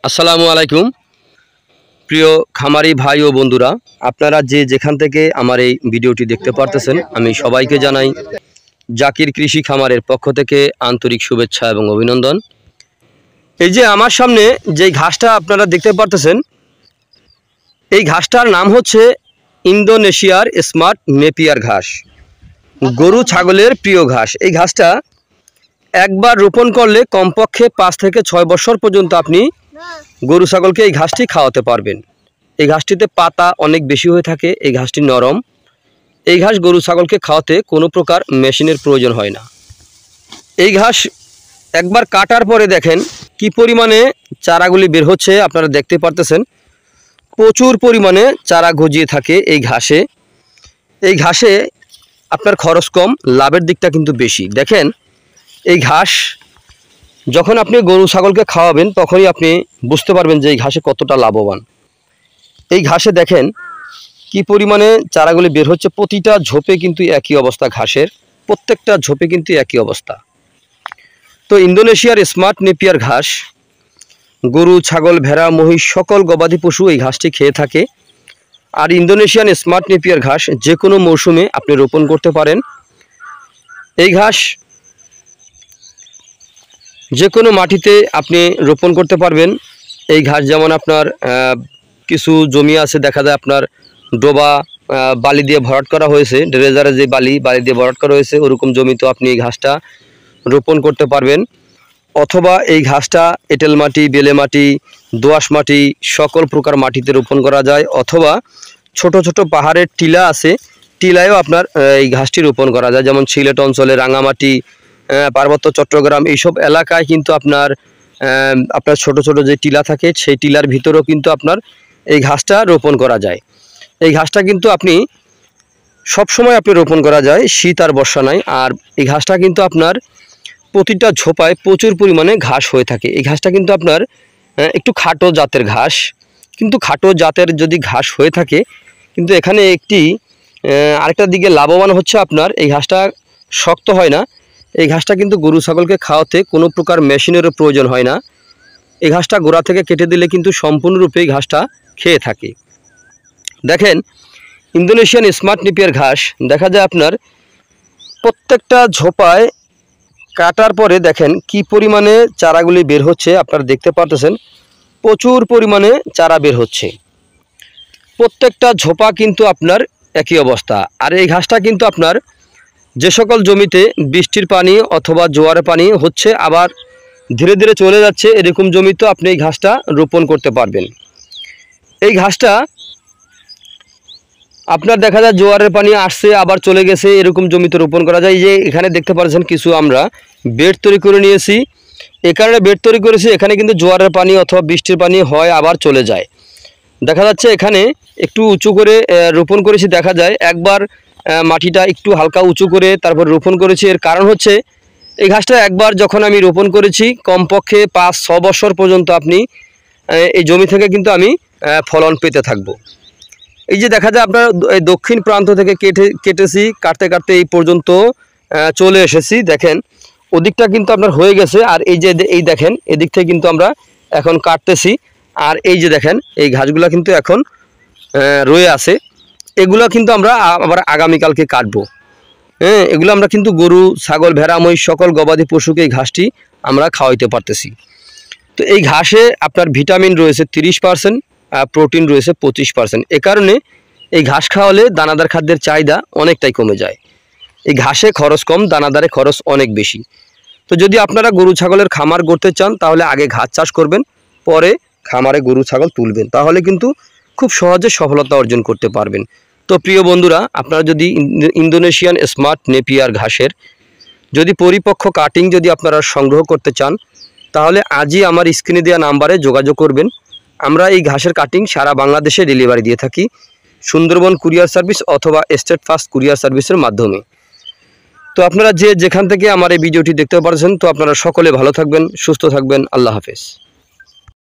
আসসালামু আলাইকুম প্রিয় খামারি ভাই ও বন্ধুরা, আপনারা যে যেখান থেকে আমার এই ভিডিওটি দেখতে পারতেছেন, আমি সবাইকে জানাই জাকির কৃষি খামারের পক্ষ থেকে আন্তরিক শুভেচ্ছা এবং অভিনন্দন। এই যে আমার সামনে যে ঘাসটা আপনারা দেখতে পারতেছেন, এই ঘাসটার নাম হচ্ছে ইন্দোনেশিয়ার স্মার্ট নেপিয়ার ঘাস, গরু ছাগলের প্রিয় ঘাস। এই ঘাসটা একবার রোপণ করলে কমপক্ষে 5 থেকে 6 বছর পর্যন্ত আপনি গরু ছাগলকে এই ঘাসটি খাওয়াতে পারবেন। এই ঘাসটিতে পাতা অনেক বেশি হয়ে থাকে, এই ঘাসটি নরম। এই ঘাস গরু ছাগলকে খাওয়াতে কোনো প্রকার মেশিনের প্রয়োজন হয় না। এই ঘাস একবার কাটার পরে দেখেন কি পরিমাণে চারাগুলি বের হচ্ছে, আপনারা দেখতে পারতেছেন। প্রচুর পরিমাণে চারা গজিয়ে থাকে এই ঘাসে। এই ঘাসে আপনার খরচ কম, লাভের দিকটা কিন্তু বেশি। দেখেন এই ঘাস যখন আপনি গরু ছাগলকে খাওয়াবেন তখনই আপনি বুঝতে পারবেন যে এই ঘাসে কতটা লাভবান। এই ঘাসে দেখেন কি পরিমাণে চারাগুলি বের হচ্ছে, প্রতিটা ঝোপে কিন্তু একই অবস্থা, ঘাসের প্রত্যেকটা ঝোপে কিন্তু একই অবস্থা। তো ইন্দোনেশিয়ার স্মার্ট নেপিয়ার ঘাস গরু ছাগল ভেড়া মহিষ সকল গবাদি পশু এই ঘাসটি খেয়ে থাকে। আর ইন্দোনেশিয়ান স্মার্ট নেপিয়ার ঘাস যে কোনো মৌসুমে আপনি রোপণ করতে পারেন। এই ঘাস যে কোনো মাটিতে আপনি রোপণ করতে পারবেন। এই ঘাস যেমন আপনার কিছু জমি আছে, দেখা যায় আপনার ডোবা বালি দিয়ে ভরাট করা হয়েছে, ড্রেজারে যে বালি দিয়ে ভরাট করা হয়েছে, ওরকম জমিতেও আপনি এই ঘাসটা রোপণ করতে পারবেন। অথবা এই ঘাসটা এঁটেল মাটি, বেলে মাটি, দোআঁশ মাটি সকল প্রকার মাটিতে রোপণ করা যায়। অথবা ছোট ছোট পাহাড়ের টিলা আছে, টিলায়ও আপনার এই ঘাসটি রোপণ করা যায়। যেমন সিলেট অঞ্চলে রাঙামাটি, পার্বত্য চট্টগ্রাম এইসব এলাকায় কিন্তু আপনার ছোট ছোট যে টিলা থাকে, সেই টিলার ভিতরেও কিন্তু আপনার এই ঘাসটা রোপণ করা যায়। এই ঘাসটা কিন্তু আপনি সবসময় আপনি রোপণ করা যায়, শীত আর বর্ষা নাই। আর এই ঘাসটা কিন্তু আপনার প্রতিটা ঝোপায় প্রচুর পরিমাণে ঘাস হয়ে থাকে। এই ঘাসটা কিন্তু আপনার একটু খাটো জাতের ঘাস, কিন্তু খাটো জাতের যদি ঘাস হয়ে থাকে, কিন্তু এখানে একটি আরেকটা দিকে লাভবান হচ্ছে আপনার এই ঘাসটা শক্ত হয় না। এই ঘাসটা কিন্তু গরু ছাগলকে খাওয়াতে কোনো প্রকার মেশিনেরও প্রয়োজন হয় না। এই ঘাসটা গোড়া থেকে কেটে দিলে কিন্তু সম্পূর্ণরূপে এই ঘাসটা খেয়ে থাকে। দেখেন ইন্দোনেশিয়ান স্মার্ট নেপিয়ার ঘাস দেখা যায় আপনার প্রত্যেকটা ঝোপায় কাটার পরে দেখেন কি পরিমাণে চারাগুলি বের হচ্ছে, আপনারা দেখতে পারতেছেন। প্রচুর পরিমাণে চারা বের হচ্ছে, প্রত্যেকটা ঝোপা কিন্তু আপনার একই অবস্থা। আর এই ঘাসটা কিন্তু আপনার যে সকল জমিতে বৃষ্টির পানি অথবা জোয়ারের পানি হচ্ছে, আবার ধীরে ধীরে চলে যাচ্ছে, এরকম জমিতেও আপনি এই ঘাসটা রোপণ করতে পারবেন। এই ঘাসটা আপনার দেখা যায় জোয়ারের পানি আসছে আবার চলে গেছে, এরকম জমিতে রোপণ করা যায়। এই যে এখানে দেখতে পাচ্ছেন কিছু আমরা বেড তৈরি করে নিয়েছি। এ কারণে বেড তৈরি করেছি, এখানে কিন্তু জোয়ারের পানি অথবা বৃষ্টির পানি হয় আবার চলে যায়। দেখা যাচ্ছে এখানে একটু উঁচু করে রোপণ করেছি, দেখা যায় একবার মাটিটা একটু হালকা উঁচু করে তারপর রোপণ করেছি। এর কারণ হচ্ছে এই ঘাসটা একবার যখন আমি রোপণ করেছি, কমপক্ষে 5-6 বছর পর্যন্ত আপনি এই জমি থেকে কিন্তু আমি ফলন পেতে থাকবো। এই যে দেখা যায় আপনার এই দক্ষিণ প্রান্ত থেকে কেটেছি, কাটতে কাটতে এই পর্যন্ত চলে এসেছি। দেখেন ওদিকটা কিন্তু আপনার হয়ে গেছে, আর এই যে এই দেখেন এদিক থেকে কিন্তু আমরা এখন কাটতেছি। আর এই যে দেখেন এই ঘাসগুলো কিন্তু এখন রয়ে আছে, এগুলো কিন্তু আমরা আবার আগামীকালকে কাটবো। এগুলো আমরা কিন্তু গরু ছাগল ভেড়া মহিষ সকল গবাদি পশুকে এই ঘাসটি আমরা খাওয়াইতে পারতেছি। তো এই ঘাসে আপনার ভিটামিন রয়েছে 30%, প্রোটিন রয়েছে 25%। এ কারণে এই ঘাস খাওয়ালে দানাদার খাদ্যের চাহিদা অনেকটাই কমে যায়। এই ঘাসে খরচ কম, দানাদারে খরচ অনেক বেশি। তো যদি আপনারা গরু ছাগলের খামার করতে চান, তাহলে আগে ঘাস চাষ করবেন, পরে খামারে গরু ছাগল তুলবেন, তাহলে কিন্তু খুব সহজে সফলতা অর্জন করতে পারবেন। তো প্রিয় বন্ধুরা, আপনারা যদি ইন্দোনেশিয়ান স্মার্ট নেপিয়ার ঘাসের যদি পরিপক্ক কাটিং যদি আপনারা সংগ্রহ করতে চান, তাহলে আজই আমার স্ক্রিনে দেওয়া নাম্বারে যোগাযোগ করবেন। আমরা এই ঘাসের কাটিং সারা বাংলাদেশে ডেলিভারি দিয়ে থাকি, সুন্দরবন কুরিয়ার সার্ভিস অথবা স্টেট ফাস্ট কুরিয়ার সার্ভিসের মাধ্যমে। তো আপনারা যে যেখান থেকে আমার এই ভিডিওটি দেখতে পারছেন, তো আপনারা সকলে ভালো থাকবেন, সুস্থ থাকবেন। আল্লাহ হাফেজ।